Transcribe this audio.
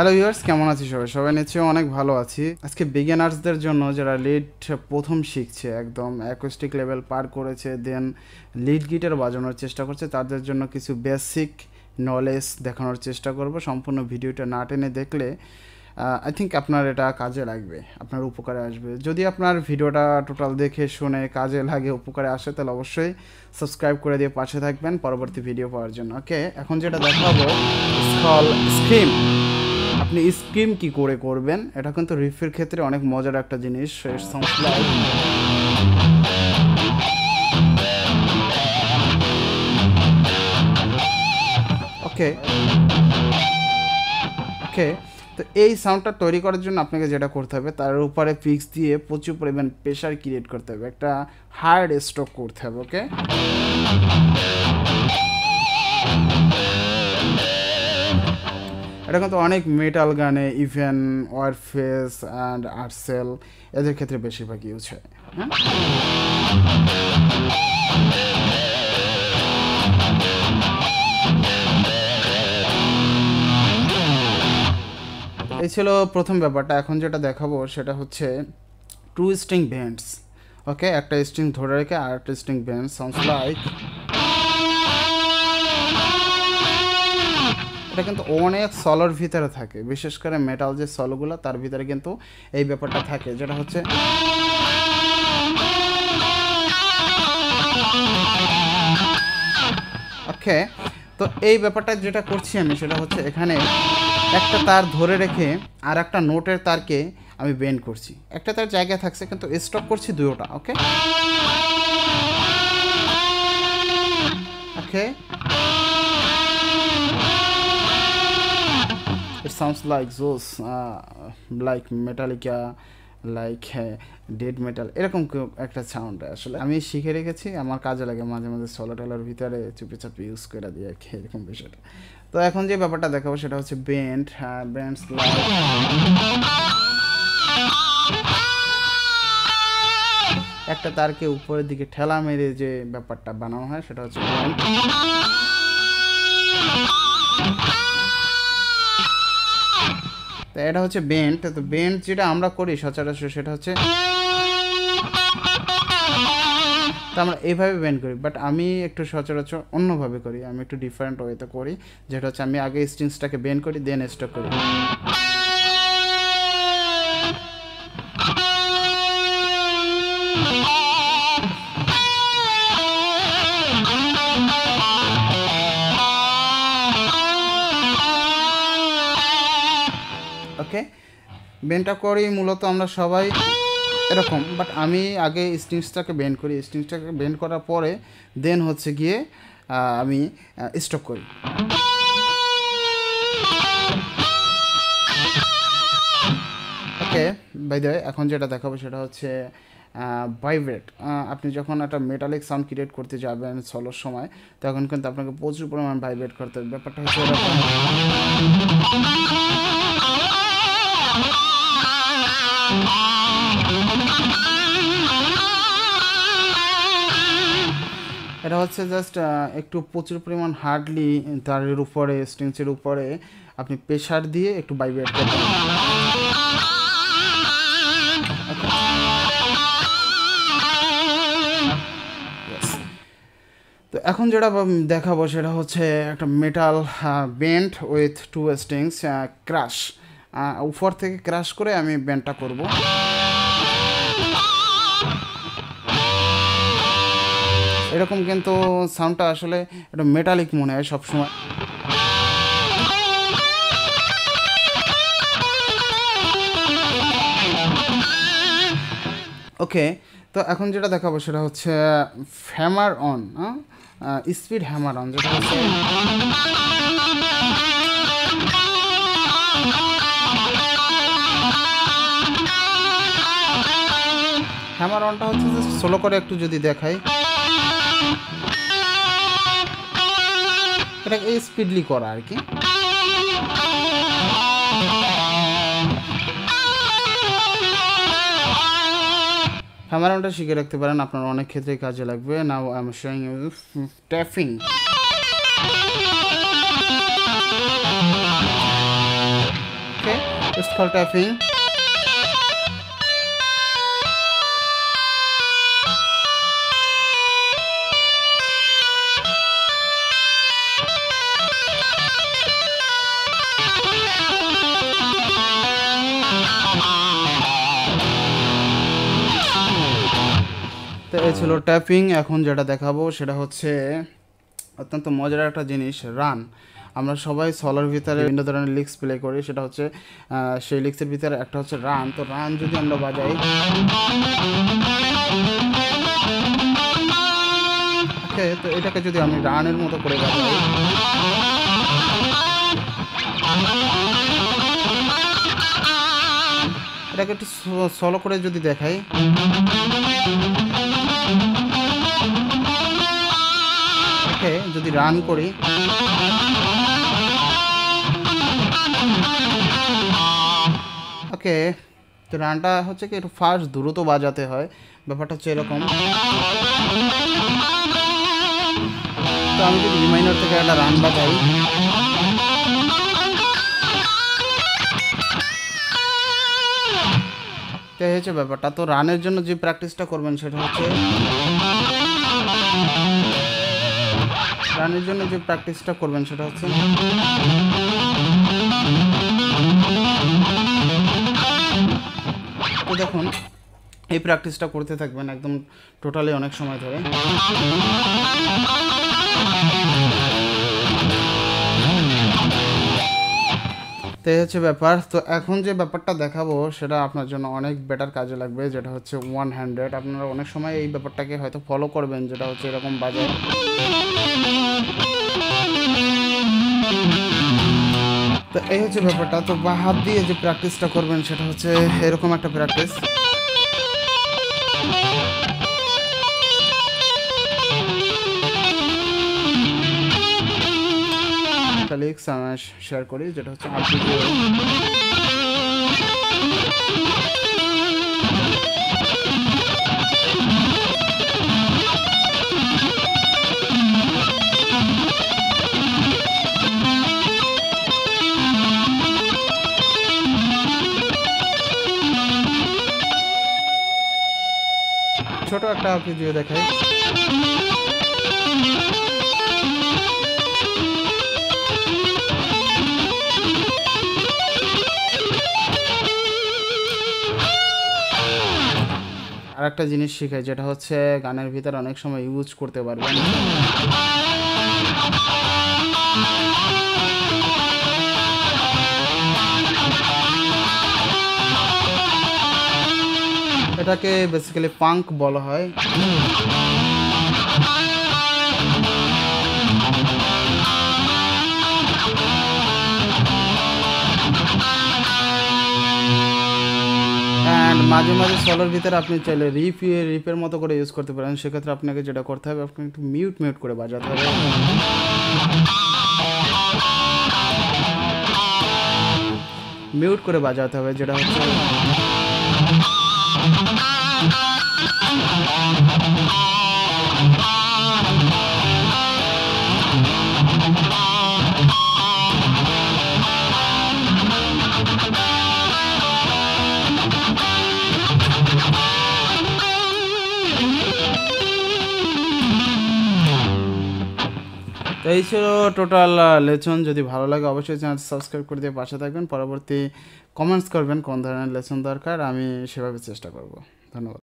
Hello viewers, কেমন আছি সবাই? সবাই নিশ্চয়ই অনেক ভালো আছি। আজকে বিগিনার্সদের জন্য যারা লিড প্রথম শিখছে, একদম অ্যাকুস্টিক লেভেল পার করেছে, দেন লিড গিটার বাজানোর চেষ্টা করছে, তাদের জন্য কিছু বেসিক নলেজ দেখানোর চেষ্টা করব। সম্পূর্ণ ভিডিওটা না টেনে দেখলে আই থিঙ্ক আপনার এটা কাজে লাগবে, আপনার উপকারে আসবে। যদি আপনার ভিডিওটা টোটাল দেখে শুনে কাজে লাগে, উপকারে আসে, তাহলে অবশ্যই সাবস্ক্রাইব করে দিয়ে পাশে থাকবেন পরবর্তী ভিডিও পাওয়ার জন্য। ওকে, এখন যেটা দেখাবো স্ক্রিম। আপনি স্ক্রিম কি করে করবেন, এটা কিন্তু রিফের ক্ষেত্রে অনেক মজার একটা জিনিস। ওকে ওকে, তো এই সাউন্ডটা তৈরি করার জন্য আপনাকে যেটা করতে হবে, তার উপরে পিক্স দিয়ে প্রচুর পরিমাণ প্রেশার ক্রিয়েট করতে হবে, একটা হার্ড স্ট্রোক করতে হবে। ওকে, এটা কিন্তু অনেক মেটাল গানে, ইভেন ওয়ারফেস অ্যান্ড আর্টসেল, এদের ক্ষেত্রে বেশিরভাগ ইউজ হয়। হ্যাঁ, এই ছিল প্রথম ব্যাপারটা। এখন যেটা দেখাবো সেটা হচ্ছে টু স্ট্রিং ব্যান্ডস। ওকে, একটা স্ট্রিং ধরে রেখে আর একটা স্ট্রিং ব্যান্ড সাউন্ডস লাইক। এটা কিন্তু অনেক সলোর ভিতরে থাকে, বিশেষ করে মেটাল যে সলোগুলো, তার ভিতরে কিন্তু এই ব্যাপারটা থাকে, যেটা হচ্ছে ওকে। তো এই ব্যাপারটা যেটা করছি আমি, সেটা হচ্ছে এখানে একটা তার ধরে রেখে আর একটা নোটের তারকে আমি বেন্ড করছি। একটা তার জায়গায় থাকছে, কিন্তু স্টপ করছি দুটোটা। ওকে ওকে, it sounds like those like Metallica, like dead metal, এরকম একটা সাউন্ড আসলে আমি শিখে রেখেছি, আমার কাজে লাগে মাঝে মাঝে সোলো টেলার ভিতরে চুপি চাপি ইউজ করে দিয়ে এরকম বিষয়টা। তো এখন যে ব্যাপারটা দেখাবো সেটা হচ্ছে বেন্ড। বেন্ডস লাইক একটা তারকে উপরের দিকে ঠেলা মেরে যে ব্যাপারটা বানানো হয়, সেটা হচ্ছে বেন্ড। তো এটা হচ্ছে বেন্ড। তো বেন্ড যেটা আমরা করি সচরাচর, সেটা হচ্ছে তো আমরা এইভাবে বেন্ড করি, বাট আমি একটু সচরাচর অন্যভাবে করি, আমি একটু ডিফারেন্ট ওয়েতে করি, যেটা হচ্ছে আমি আগে স্ট্রিংসটাকে বেন্ড করি, দেন স্টক করি। ওকে, বেন্ডটা করি মূলত আমরা সবাই এরকম, বাট আমি আগে স্ট্রিংসটাকে বেন্ড করি, স্ট্রিংসটাকে বেন্ড করার পরে দেন হচ্ছে গিয়ে আমি স্টপ করি। ওকে, বাই দ্য ওয়ে, এখন যেটা দেখাবো সেটা হচ্ছে ভাইব্রেট। আপনি যখন একটা মেটালিক সাউন্ড ক্রিয়েট করতে যাবেন সোলোর সময়, তখন কিন্তু আপনাকে প্রচুর পরিমাণ ভাইব্রেট করতে হবে। ব্যাপারটা হচ্ছে এরকম, এটা হচ্ছে জাস্ট একটু প্রচুর পরিমাণ হার্ডলি তারের উপরে, স্ট্রিংসের উপরে আপনি প্রেশার দিয়ে একটু ভাইব্রেট করবেন। তো এখন যেটা দেখাবো সেটা হচ্ছে একটা metal bend with two strings crash. উপর থেকে ক্রাশ করে আমি বেন্ডটা করব। এরকম কিন্তু সাউন্ডটা আসলে একটা মেটালিক মনে হয় সবসময়। ওকে, তো এখন যেটা দেখাবো সেটা হচ্ছে hammer on, speed hammer on, যেটা হচ্ছে হ্যামার অনটা হচ্ছে জাস্ট সোলো করে একটু যদি দেখাই, এটাকে স্পিডলি করা আর কি। হ্যামার অনটা শিখে রাখতে পারেন, আপনার অনেক ক্ষেত্রে কাজে লাগবে। Now I am showing you tapping. It's called tapping. তো এই ছিল ট্যাপিং। এখন যেটা দেখাবো সেটা হচ্ছে অত্যন্ত মজার একটা জিনিস, রান। আমরা সবাই সলোর ভিতরে বিভিন্ন ধরনের লিক্স প্লে করি, সেটা হচ্ছে সেই লিক্সের ভিতরে একটা হচ্ছে রান। তো রান যদি আমরা বাজাই, ওকে, তো এটাকে যদি আমি রানের মতো করে বাজাই, এটাকে একটু সলো করে যদি দেখাই, ওকে, যদি রান করি, ওকে, তো রানটা হচ্ছে কি একটু ফাস্ট দ্রুত বাজাতে হয়, ব্যাপারটা হচ্ছে এরকম। তো আমি যদি রিমাইন্ডার থেকে একটা রান বাজাই, তো হচ্ছে ব্যাপারটা। তো রানের জন্য যে প্র্যাকটিসটা করবেন সেটা হচ্ছে, রানের জন্য যে প্র্যাকটিসটা করবেন সেটা হচ্ছে, তো দেখুন এই প্র্যাকটিসটা করতে থাকবেন একদম টোটালি অনেক সময় ধরে। তো এই হচ্ছে ব্যাপার। তো এখন যে ব্যাপারটা দেখাবো সেটা আপনার জন্য অনেক বেটার কাজে লাগবে, যেটা হচ্ছে ওয়ান হ্যান্ডেড। আপনারা অনেক সময় এই ব্যাপারটাকে হয়তো ফলো করবেন, যেটা হচ্ছে এরকম বাজায়। তো এই হচ্ছে ব্যাপারটা। তো বা হাত দিয়ে যে প্র্যাকটিসটা করবেন সেটা হচ্ছে এরকম একটা প্র্যাকটিস। লিক্স আমি শেয়ার করি, যেটা হচ্ছে ছোট একটা ভিডিও দেখাই। আর একটা জিনিস শিখাই, যেটা হচ্ছে গানের ভিতরে অনেক সময় ইউজ করতে পারবেন। এটাকে বেসিক্যালি পাঙ্ক বলা হয়। অ্যান্ড মাঝে মাঝে সলোর ভিতরে আপনি চাইলে রিপের মতো করে ইউজ করতে পারেন। সেক্ষেত্রে আপনাকে যেটা করতে হবে, আপনি একটু মিউট করে বাজাতে হবে। মিউট করে বাজাতে হবে, যেটা হচ্ছে এই ছিল টোটাল লেসন। যদি ভালো লাগে অবশ্যই চ্যানেল সাবস্ক্রাইব করে দিয়ে পাশে থাকবেন। পরবর্তী কমেন্টস করবেন কোন ধরনের লেসন দরকার, আমি সেভাবে চেষ্টা করব। ধন্যবাদ।